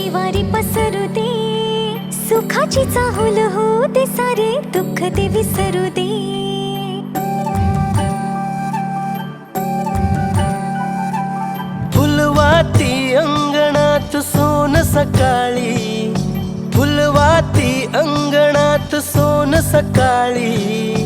वारी पसरू दे, सुखाची चाहूल होऊ दे, सारे दुःख ते विसरू दे. फुलवाती अंगणात सोन सकाळी, फुलवाती अंगणात सोन सकाळी.